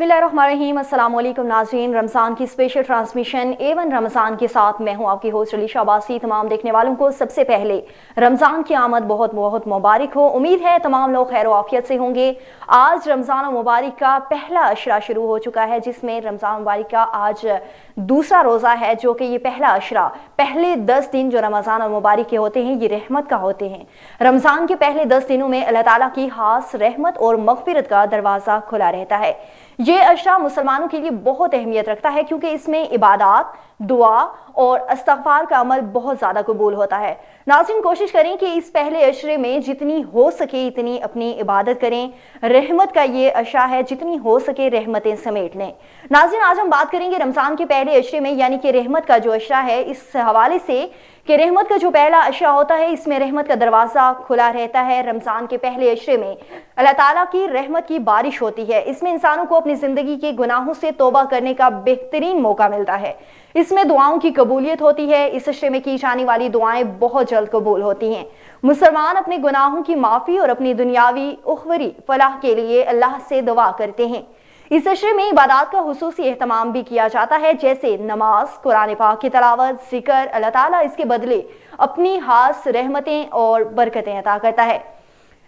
बिस्मिल्लाहिर्रहमानिर्रहीम। अस्सलाम वालेकुम नाज़रीन, रमज़ान की स्पेशल ट्रांसमिशन A1 रमज़ान के साथ मैं हूँ आपकी होस्ट अलीशा अब्बासी। तमाम देखने वालों को सबसे पहले रमज़ान की आमद बहुत बहुत मुबारक हो। उम्मीद है तमाम लोग खैर आफियत से होंगे। आज रमज़ान मुबारक का पहला अशरा शुरू हो चुका है, जिसमें रमज़ान मुबारक का आज दूसरा रोज़ा है, जो कि ये पहला अशरा, पहले 10 दिन जो रमज़ान मुबारक के होते हैं ये रहमत का होते हैं। रमज़ान के पहले 10 दिनों में अल्लाह ताला की खास रहमत और मग़फ़िरत का दरवाज़ा खुला रहता है। ये अशरा मुसलमानों के लिए बहुत अहमियत रखता है, क्योंकि इसमें इबादत, दुआ और इस्तग़फ़ार का अमल बहुत ज़्यादा कबूल होता है। नाज़रीन, कोशिश करें कि इस पहले अशरे में जितनी हो सके इतनी अपनी इबादत करें। रहमत का ये अशरा है, जितनी हो सके रहमतें समेट लें। नाज़रीन, आज हम बात करेंगे रमज़ान के पहले अशरे में, यानी कि रहमत का जो अशरा है, इस हवाले से कि रहमत का जो पहला अशरा होता है इसमें रहमत का दरवाज़ा खुला रहता है। रमज़ान के पहले अशरे में अल्लाह ताला की रहमत की बारिश होती है। इसमें इंसानों को अपनी ज़िंदगी के गुनाहों से तौबा करने का बेहतरीन मौका मिलता है। इसमें दुआओं की कबूलियत होती है। इस अशरे में की जाने वाली दुआएं बहुत जल्द कबूल होती हैं। मुसलमान अपने गुनाहों की माफ़ी और अपनी दुनियावी उखवरी फलाह के लिए अल्लाह से दुआ करते हैं। इस अशरे में इबादत का खुसूसी एहतमाम भी किया जाता है, जैसे नमाज, कुरान पाक की तिलावत, जिक्र। अल्लाह ताला इसके बदले अपनी खास रहमतें और बरकतें अता करता है।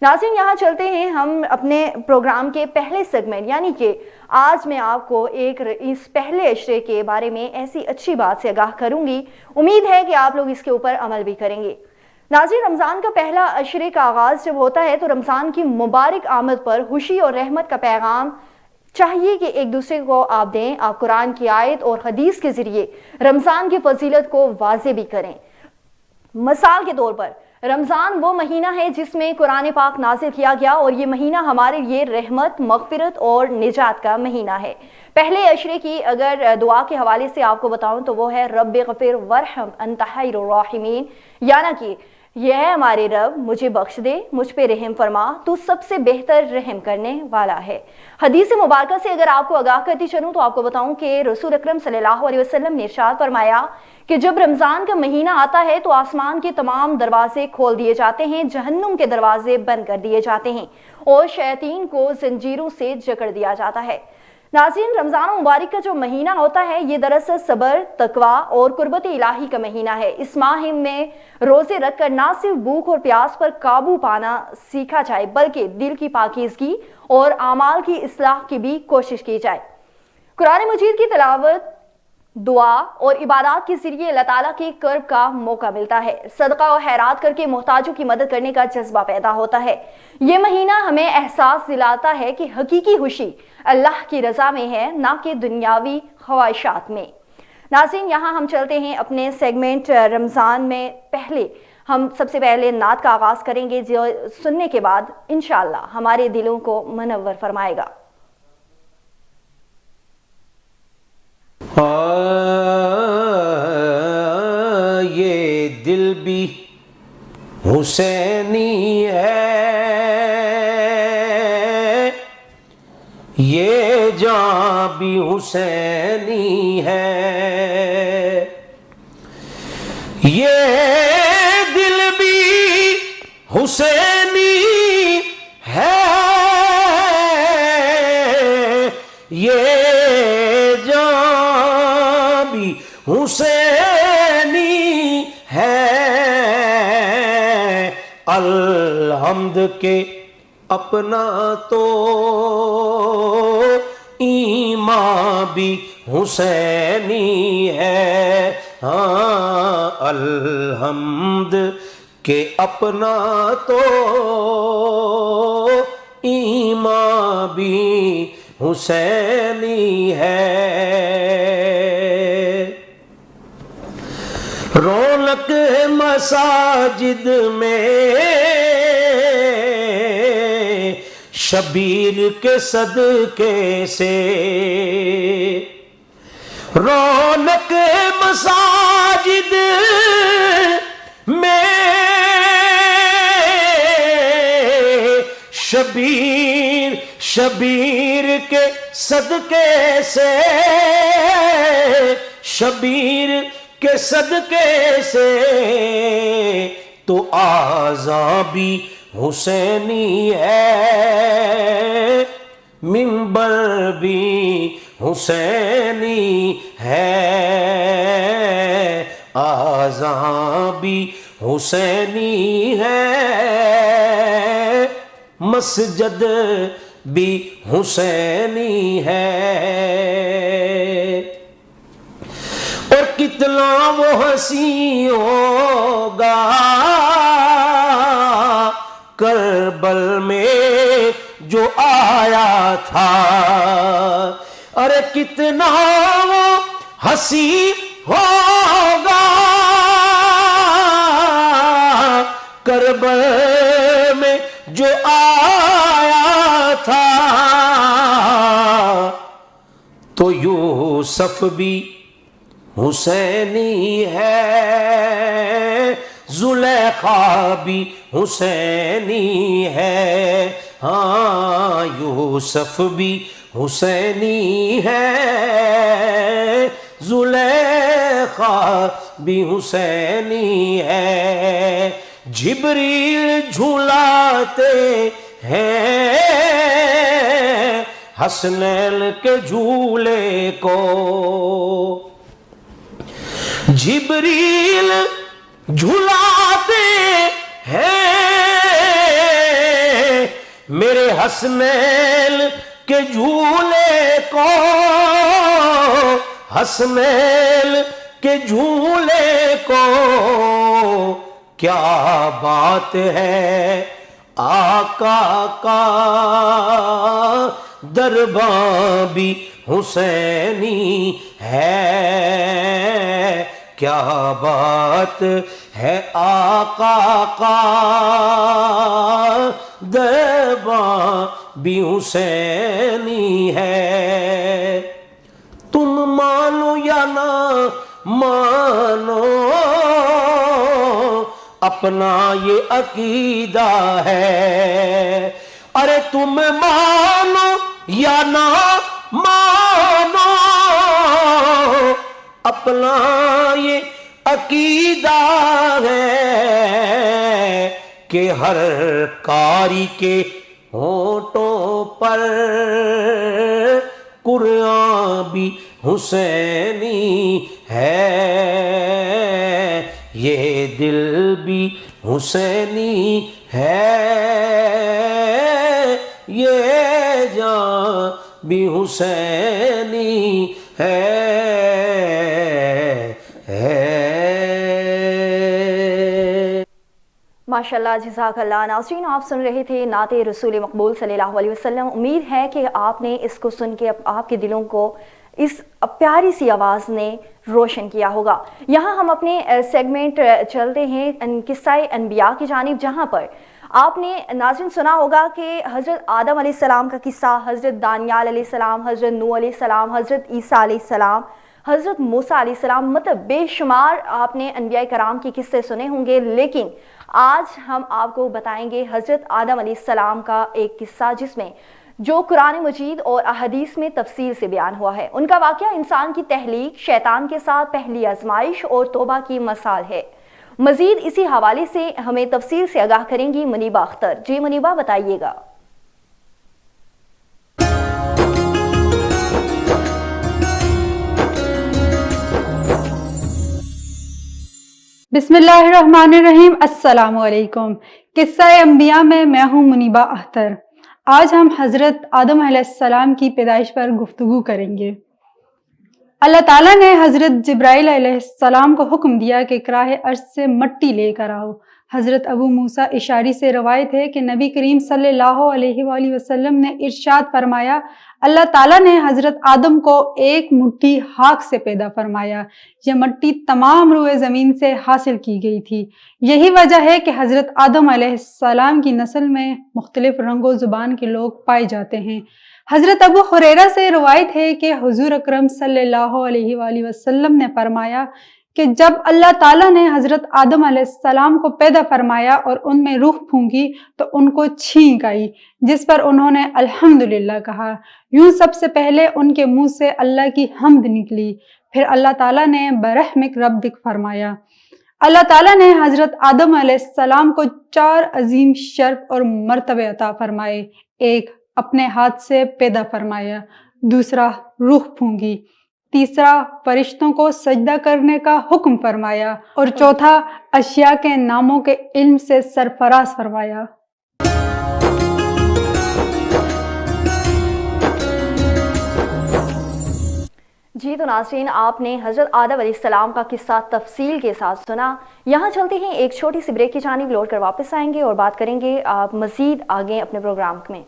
नाज़रीन, यहाँ चलते हैं हम अपने प्रोग्राम के पहले सेगमेंट, यानी कि आज मैं आपको इस पहले अशरे के बारे में ऐसी अच्छी बात से आगाह करूंगी। उम्मीद है कि आप लोग इसके ऊपर अमल भी करेंगे। नाज़रीन, रमज़ान का पहला अशरे का आगाज़ जब होता है तो रमज़ान की मुबारक आमद पर खुशी और रहमत का पैगाम चाहिए कि एक दूसरे को आप दें। आप कुरान की आयत और हदीस के ज़रिए रमज़ान की फजीलत को वाज़े भी करें। मिसाल के तौर पर, रमज़ान वो महीना है जिसमें कुरान पाक नाज़िल किया गया, और ये महीना हमारे लिए रहमत, मग़फ़िरत और निजात का महीना है। पहले अशरे की अगर दुआ के हवाले से आपको बताऊं तो वो है रब्बि ग़फ़िर वरहम अंत खैरुर राहिमीन, यानी कि यह है हमारे रब, मुझे बख्श दे, मुझ पे रहम फरमा, तू सबसे बेहतर रहम करने वाला है। हदीस मुबारक से अगर आपको आगाह करती चलूँ तो आपको बताऊं कि रसूल अकरम सल्लल्लाहु अलैहि वसल्लम ने इरशाद फरमाया कि जब रमज़ान का महीना आता है तो आसमान के तमाम दरवाजे खोल दिए जाते हैं, जहन्नुम के दरवाजे बंद कर दिए जाते हैं और शैतान को जंजीरों से जकड़ दिया जाता है। नाज़रीन, रमज़ान मुबारक का जो महीना होता है ये दरअसल सब्र, तकवा और कुर्बत इलाही का महीना है। इस माह में रोज़े रखकर ना सिर्फ भूख और प्यास पर काबू पाना सीखा जाए, बल्कि दिल की पाकीज़गी और आमाल की इस्लाह की भी कोशिश की जाए। कुरान मजीद की तिलावत, दुआ और इबादत के जरिए अल्लाह ताला के कर्ब का मौका मिलता है। सदका और खैरात करके मोहताजों की मदद करने का जज्बा पैदा होता है। ये महीना हमें एहसास दिलाता है कि हकीकी खुशी अल्लाह की रज़ा में है, ना कि दुनियावी ख्वाहिशात में। नाज़रीन, यहाँ हम चलते हैं अपने सेगमेंट रमज़ान में। पहले हम सबसे पहले नात का आगाज़ करेंगे, जो सुनने के बाद इंशाअल्लाह हमारे दिलों को मुनव्वर फरमाएगा। ये दिल भी हुसैनी है, ये जान भी हुसैनी है, ये दिल भी हुसैनी है, ये हुसैनी है। अल्हम्द के अपना तो ईमान भी हुसैनी है। हाँ, अल्हम्द के अपना तो ईमान भी हुसैनी है। रौनक मसाजिद में शबीर के सदके से, रौनक मसाजिद में शबीर के सदके से, शबीर के सदके से तो आज़ा भी हुसैनी है, منبر بھی حسینی ہے، آذان بھی حسینی ہے، مسجد بھی حسینی ہے، اور کتنا وہ حسین ہوگا کربل میں جو آیا تھا، ارے کتنا وہ حسین ہوگا کربل میں جو آیا تھا، تو یوسف بھی حسینی ہے، زلیخا بھی حسینی ہے، ہاں یوسف بھی حسینی ہے، زلیخا بھی حسینی ہے، جبریل جھلاتے ہیں حسنین کے جھولے کو، جبریل جھلاتے ہیں میرے حسنین کے جھولے کو، حسنین کے جھولے کو، کیا بات ہے آقا کا درباں بھی حسینی ہے، کیا بات ہے آقا کا درباں بھی حسینی ہے، تم مانو یا نہ مانو اپنا یہ عقیدہ ہے، ارے تم مانو یا نہ مانو اپنا یہ عقیدہ ہے کہ ہر قاری کے ہونٹوں پر قرآن بھی حسینی ہے، یہ دل بھی حسینی ہے، یہ جان بھی حسینی ہے۔ ماشاءاللہ، جزاک اللہ۔ ناظرین، آپ سن رہے تھے نعت رسول مقبول صلی اللہ علیہ وسلم۔ امید ہے کہ آپ نے اس کو سن کے آپ کے دلوں کو اس پیاری سی آواز نے روشن کیا ہوگا۔ یہاں ہم اپنے سیگمنٹ چلتے ہیں قصہ انبیاء کی جانب، جہاں پر آپ نے ناظرین سنا ہوگا کہ حضرت آدم علیہ السلام کا قصہ، حضرت دانیال علیہ السلام، حضرت نوح علیہ السلام، حضرت عیسیٰ علیہ السلام، حضرت موسیٰ علیہ السلام، مطلب بے شمار آپ نے انبیاء کرام کے قصے سنے ہوں گے، لیکن آج ہم آپ کو بتائیں گے حضرت آدم علیہ السلام کا ایک قصہ، جس میں جو قرآن مجید اور احادیث میں تفصیل سے بیان ہوا ہے۔ ان کا واقعہ انسان کی تخلیق، شیطان کے ساتھ پہلی آزمائش اور توبہ کی مثال ہے۔ مزید اسی حوالے سے ہمیں تفصیل سے آگاہ کریں گی منیبہ اختر۔ جی منیبہ، بتائیے گا۔ بسم اللہ الرحمن الرحیم۔ السلام علیکم۔ قصہ انبیاء میں ہوں منیبہ اختر۔ آج ہم حضرت آدم علیہ السلام کی پیدائش پر گفتگو کریں گے۔ اللہ تعالیٰ نے حضرت جبرائیل علیہ السلام کو حکم دیا کہ کراہ ارض سے مٹی لے کر آؤ۔ حضرت ابو موسیٰ اشعری سے روایت ہے کہ نبی کریم صلی اللہ علیہ وآلہ وسلم نے ارشاد فرمایا، اللہ تعالیٰ نے حضرت آدم کو ایک مٹھی خاک سے پیدا فرمایا۔ یہ مٹی تمام روئے زمین سے حاصل کی گئی تھی۔ یہی وجہ ہے کہ حضرت آدم علیہ السلام کی نسل میں مختلف رنگ و زبان کے لوگ پائے جاتے ہیں۔ حضرت ابو ہریرہ سے روایت ہے کہ حضور اکرم صلی اللہ علیہ وآلہ وسلم نے فرمایا کہ جب اللہ تعالیٰ نے حضرت آدم علیہ السلام کو پیدا فرمایا اور ان میں روح پھونکی تو ان کو چھینک آئی، جس پر انہوں نے الحمدللہ کہا۔ یوں سب سے پہلے ان کے منہ سے اللہ کی حمد نکلی، پھر اللہ تعالیٰ نے برحمک ربک فرمایا۔ اللہ تعالیٰ نے حضرت آدم علیہ السلام کو 4 عظیم شرف اور مرتبے عطا فرمائے۔ ایک، अपने हाथ से पैदा फरमाया, दूसरा रूह फूंकी, तीसरा फरिश्तों को सजदा करने का हुक्म फरमाया और चौथा अशिया के नामों के इल्म से सरफराज फरमाया। जी तो नाज़रीन, आपने हज़रत आदम अलैहिस्सलाम का किस्सा तफसील के साथ सुना। यहाँ चलते हैं एक छोटी सी ब्रेक की जानिब, लौट कर वापस आएंगे और बात करेंगे आप मज़ीद आगे अपने प्रोग्राम में।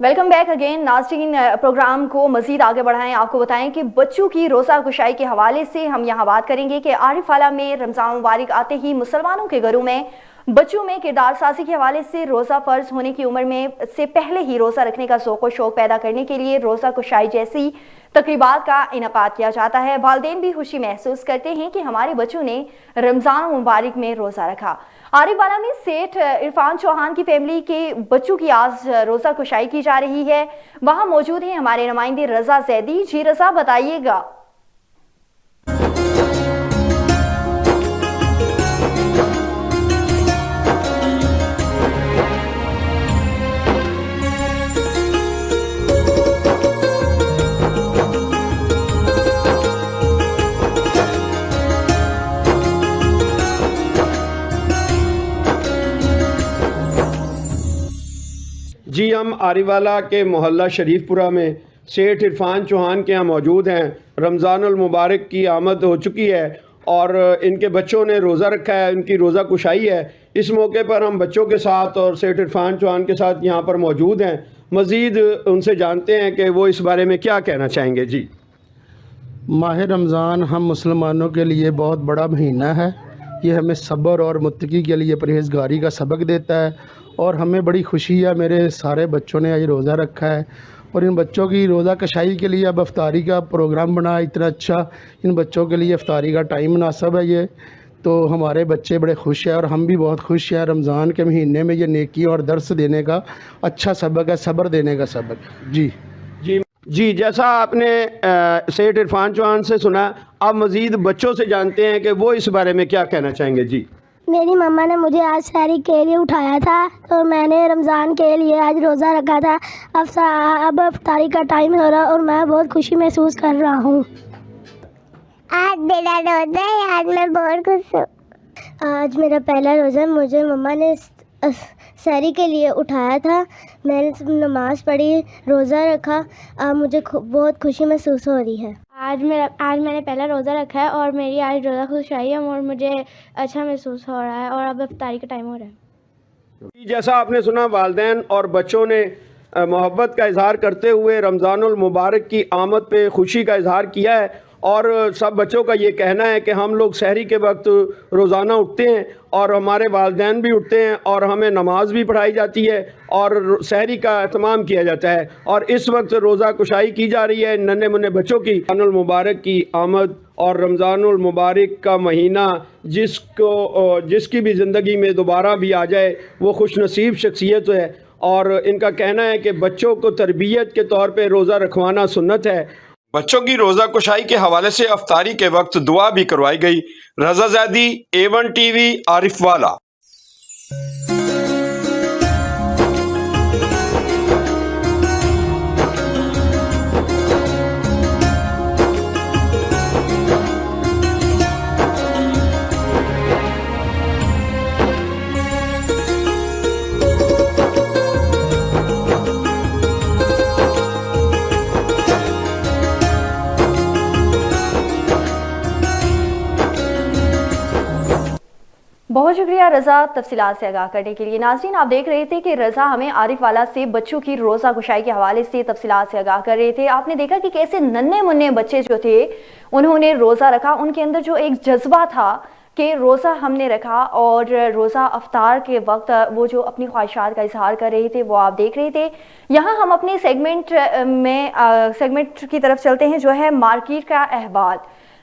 वेलकम बैक अगेन नाज़रीन। प्रोग्राम को मज़ीद आगे बढ़ाएं, आपको बताएं कि बच्चों की रोज़ा कुशाई के हवाले से हम यहाँ बात करेंगे कि आरिफ वाला में रमज़ान मुबारक आते ही मुसलमानों के घरों में बच्चों में किरदार साजी के हवाले से रोज़ा फ़र्ज होने की उम्र में से पहले ही रोज़ा रखने का ज़ौक़ व शौक़ पैदा करने के लिए रोज़ा कुशाई जैसी तक़रीबात का इनेकाद किया जाता है। वालिदैन भी खुशी महसूस करते हैं कि हमारे बच्चों ने रमज़ान मुबारक में रोज़ा रखा। आरिफ वाला में सेठ इरफान चौहान की फैमिली के बच्चों की आज रोज़ा कुशाई की जा रही है। वहाँ मौजूद हैं हमारे नुमाइंदे रज़ा ज़ैदी। जी रज़ा, बताइएगा। जी, हम आरिवाला के मोहल्ला शरीफपुरा में सेठ इरफान चौहान के यहाँ मौजूद हैं। रमज़ानुल मुबारक की आमद हो चुकी है और इनके बच्चों ने रोज़ा रखा है, इनकी रोज़ा कुशाई है। इस मौके पर हम बच्चों के साथ और सेठ इरफान चौहान के साथ यहाँ पर मौजूद हैं। मज़ीद उनसे जानते हैं कि वो इस बारे में क्या कहना चाहेंगे। जी, माह रमज़ान हम मुसलमानों के लिए बहुत बड़ा महीना है। ये हमें सब्र और मुत्तकी के लिए परहेज़गारी का सबक देता है और हमें बड़ी खुशी है। मेरे सारे बच्चों ने आज रोज़ा रखा है और इन बच्चों की रोज़ा कशाई के लिए अब इफ्तारी का प्रोग्राम बना। इतना अच्छा इन बच्चों के लिए इफ्तारी का टाइम मुनासिब है ये, तो हमारे बच्चे बड़े खुश हैं और हम भी बहुत खुश हैं। रमज़ान के महीने में ये नेकी और दर्स देने का अच्छा सबक है, सब्र देने का सबक है। जी जी जी, जैसा आपने सेठ इरफान चौहान से सुना, आप मज़ीद बच्चों से जानते हैं कि वो इस बारे में क्या कहना चाहेंगे। जी, मेरी मम्मा ने मुझे आज सहरी के लिए उठाया था तो मैंने रमज़ान के लिए आज रोज़ा रखा था। अब इफ्तारी का टाइम हो रहा और मैं बहुत खुशी महसूस कर रहा हूँ। आज मेरा रोज़ा है, आज मैं बहुत खुश हूँ। आज मेरा पहला रोज़ा, मुझे मम्मा ने सहरी के लिए उठाया था, मैंने नमाज़ पढ़ी, रोज़ा रखा। अब मुझे बहुत खुशी महसूस हो रही है। आज मैंने पहला रोज़ा रखा है और मेरी आज रोज़ा खुशाई है और मुझे अच्छा महसूस हो रहा है और अब इफ्तारी का टाइम हो रहा है। जैसा आपने सुना, वालिदैन और बच्चों ने मोहब्बत का इजहार करते हुए रमज़ानुल मुबारक की आमद पे खुशी का इजहार किया है और सब बच्चों का ये कहना है कि हम लोग सहरी के वक्त रोज़ाना उठते हैं और हमारे वालिदैन भी उठते हैं और हमें नमाज भी पढ़ाई जाती है और सहरी का एहतमाम किया जाता है और इस वक्त रोज़ा कुशाई की जा रही है नन्हे मुन्ने बच्चों की। रमज़ानुल मुबारक की आमद और रमज़ानुल मुबारक का महीना जिसकी भी ज़िंदगी में दोबारा भी आ जाए वो खुश नसीब शख्सियत है और इनका कहना है कि बच्चों को तरबियत के तौर पर रोज़ा रखवाना सुन्नत है। बच्चों की रोज़ा कुशाई के हवाले से अफ्तारी के वक्त दुआ भी करवाई गई। रज़ा ज़ैदी, A1 TV, आरिफ वाला। रज़ा तफसीलात से आगाह करने के लिए। नाज़रीन, आप देख रहे थे कि रज़ा हमें आरिफ वाला से बच्चों की रोज़ा कुशाई के हवाले से तफसीलात से आगाह कर रहे थे। आपने देखा कि कैसे नन्हे मुन्ने बच्चे जो थे उन्होंने रोज़ा रखा, उनके अंदर जो एक जज्बा था कि रोज़ा हमने रखा, और रोज़ा अफ्तार के वक्त वो जो अपनी ख्वाहिशात का इजहार कर रहे थे वो आप देख रहे थे। यहाँ हम अपने सेगमेंट की तरफ चलते हैं जो है मार्केट का अहवाल।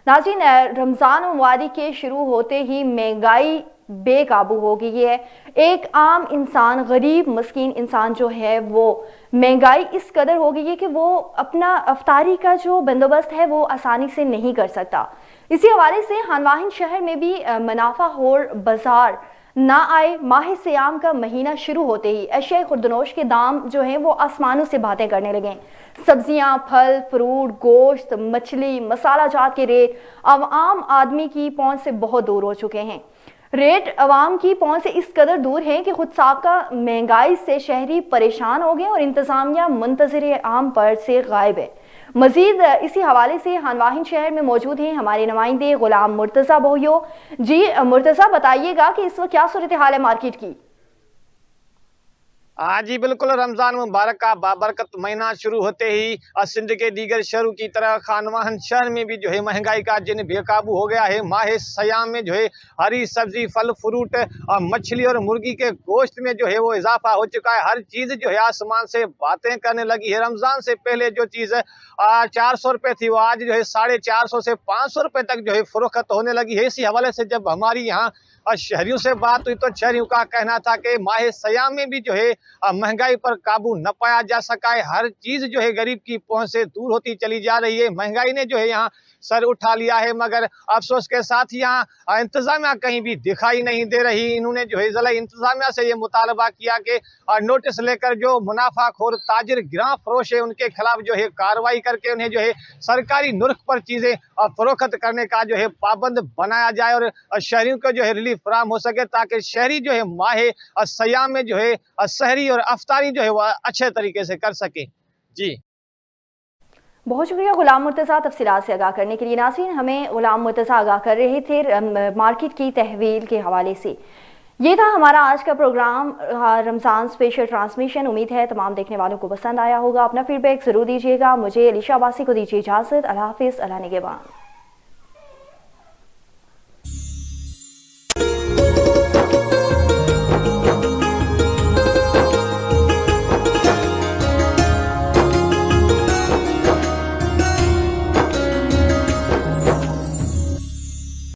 नाज़रीन, रमज़ान मुबारक के शुरू होते ही महंगाई बेकाबू हो गई है। एक आम इंसान, गरीब मस्कीन इंसान जो है वो महंगाई इस कदर हो गई है कि वो अपना अफ्तारी का जो बंदोबस्त है वो आसानी से नहीं कर सकता। इसी हवाले से हानवाहिन शहर में भी मुनाफा होर बाजार ना आए। माह सियाम का महीना शुरू होते ही अशिया खुर्दनोश के दाम जो हैं वो आसमानों से बातें करने लगे। सब्जियां, फल, फ्रूट, गोश्त, मछली, मसाला जात के रेट आम आदमी की पहुंच से बहुत दूर हो चुके हैं। रेट अवाम की पहुंच से इस कदर दूर है कि खुद साबका महंगाई से शहरी परेशान हो गए और इंतजामिया मुंतज़िर आम पर से गायब है। मजीद इसी हवाले से हानवाहिन शहर में मौजूद हैं हमारे नुमाइंदे गुलाम मुर्तज़ा बोहियो। जी मुर्तज़ा, बताइएगा कि इस वक्त क्या सूरत हाल है मार्केट की? हाँ जी बिल्कुल, रमज़ान मुबारक का बाबरकत महीना शुरू होते ही सिंध के दीगर शहरों की तरह खानवाहन शहर में भी जो है महंगाई का जिन बेकाबू हो गया है। माह सयाम में जो है हरी सब्जी, फल फ्रूट, मछली और मुर्गी के गोश्त में जो है वो इजाफा हो चुका है। हर चीज़ जो है आसमान से बातें करने लगी है। रमज़ान से पहले जो चीज़ 400 रुपये थी वो आज जो है 450 से 500 रुपये तक जो है फरोख्त होने लगी है। इसी हवाले से जब हमारी यहाँ शहरियों से बात हुई तो शहरियों का कहना था कि माह सयाम में भी जो है महंगाई पर काबू न पाया जा सका है। हर चीज जो है गरीब की पहुंच से दूर होती चली जा रही है। महंगाई ने जो है यहाँ सर उठा लिया है, मगर अफसोस के साथ यहाँ इंतजामिया कहीं भी दिखाई नहीं दे रही। इन्होंने जो है जिला इंतजामिया से ये मुतालबा किया कि नोटिस लेकर जो मुनाफाखोर ताजिर गिरां फरोश है उनके खिलाफ जो है कार्रवाई करके उन्हें जो है सरकारी नुर्ख पर चीजें फरोख्त करने का जो है पाबंद बनाया जाए और शहरियों को जो है रिलीफ फराहम हो सके, ताकि शहरी जो है माह सयाम में जो है सहरी और अफ्तारी जो है वह अच्छे तरीके से कर सके। जी बहुत शुक्रिया गुलाम मुर्तज़ा तफसीलात से आगाह करने के लिए। नाज़रीन, हमें गुलाम मुर्तज़ा आगाह कर रहे थे मार्केट की तहवील के हवाले से। ये था हमारा आज का प्रोग्राम रमज़ान स्पेशल ट्रांसमिशन। उम्मीद है तमाम देखने वालों को पसंद आया होगा। अपना फीडबैक ज़रूर दीजिएगा। मुझे अलीशा अब्बासी को दीजिए इजाज़त। अल्लाह हाफ़िज़, अल्लाह निगहबान।